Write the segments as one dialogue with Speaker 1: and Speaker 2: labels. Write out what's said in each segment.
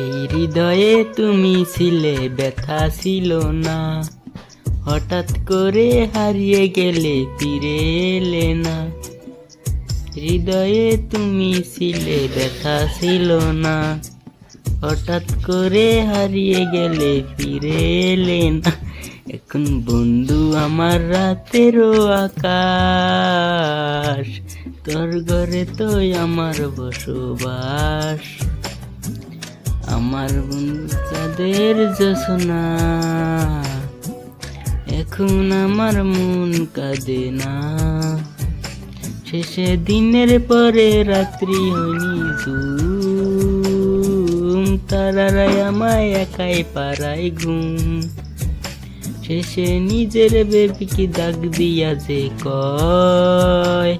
Speaker 1: এই হৃদয়ে তুমি ছিলে, ব্যথা ছিল না। হঠাৎ করে হারিয়ে গেলে, ফিরে এলে না। হৃদয়ে তুমি ছিলে, ব্যথা ছিল না। হঠাৎ করে হারিয়ে গেলে, ফিরে এলে না। এখন বন্ধু আমার রাতেরও আকাশ, তোর ঘরে তো আমার বসবাস। আমার বন্ধু তাদের জোছনা, এখন আমার মন কাঁদে না। শেষে দিনের পরে রাত্রি হয়নি ঝুম, তারারাই আমায় একাই পাড়ায় ঘুম। শেষে নিজের বেবিকে ডাক দিয়া যে কয়,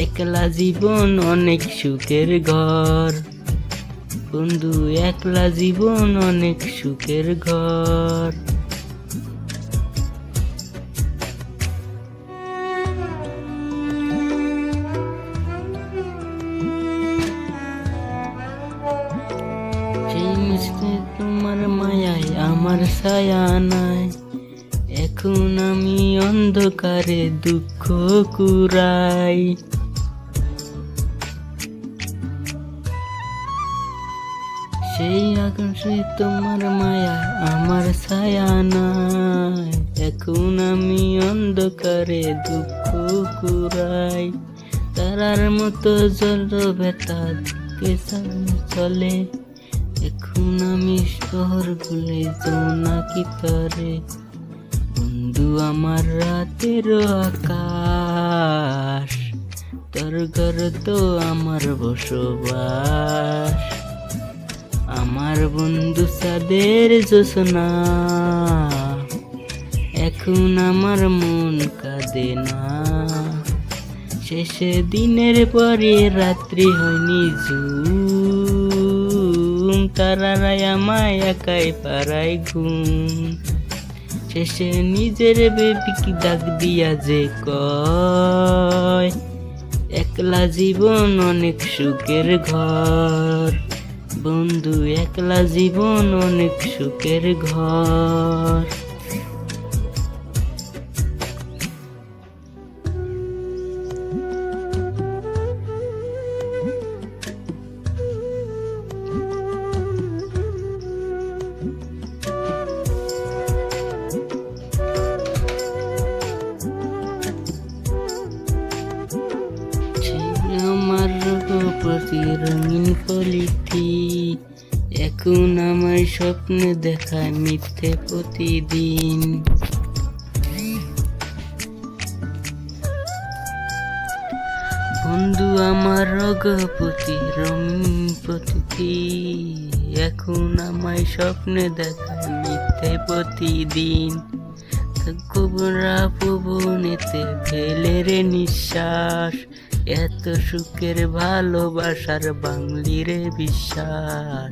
Speaker 1: একলা জীবন অনেক সুখের ঘর। বন্ধু একলা জীবন অনেক সুখের ঘর। সেই মিশতে তোমার মায়ায় আমার ছায়া নাই। এখন আমি অন্ধকারে দুঃখ কুড়াই। সেই আকাশে তোমার মায়া আমার ছায়া নাই। এখন আমি অন্ধকারে দুঃখ কুড়াই। তারার মতো জল ব্যথা চলে। এখন আমি শহর ভুলে যাও নাকি তরে। বন্ধু আমার রাতের আকাশ, তোর ঘর তো আমার বসবাস। আমার বন্ধু চাঁদের জোছনা, এখন আমার মন কাঁদে না। শেষে দিনের পরে রাত্রি হয়নি ঝুম, তারারাই আমায় একাই পাড়ায় ঘুম। শেষে নিজের বেবিকে ডাক দিয়া যে কয়, একলা জীবন অনেক সুখের ঘর। বন্ধু একলা জীবন অনেক সুখের ঘর। আমার প্রতি রঙিন পলিথি, এখন আমার স্বপ্নে দেখায় মিথ্যে প্রতিদিন। বন্ধু আমার রঘুপতি রঙিন প্রতিথি, এখন আমায় স্বপ্নে দেখায় মিথ্যে প্রতিদিন। গোবরা পবনেতে ফেলে রে নিঃশ্বাস, এত সুখের ভালোবাসার বাংলি রে বিশ্বাস।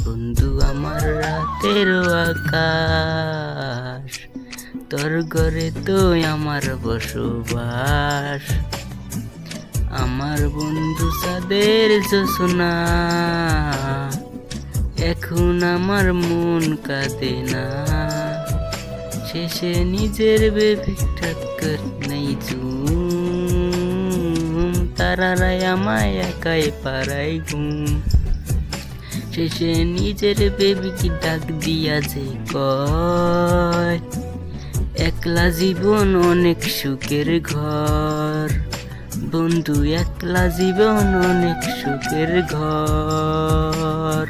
Speaker 1: বন্ধু আমার রাতের আকাশ, তোর ঘরে তো আমার বসবাস। আমার বন্ধু চাঁদের জোছনা, এখন আমার মন কাঁদে না। শেষে নিজের বেবিটা নেই ঝুম, তারারাই আমায় একাই পাড়ায় ঘুম। শেষে নিজের বেবিকে ডাক দিয়া যে কয়, একলা জীবন অনেক সুখের ঘর। বন্ধু একলা জীবন অনেক সুখের ঘর।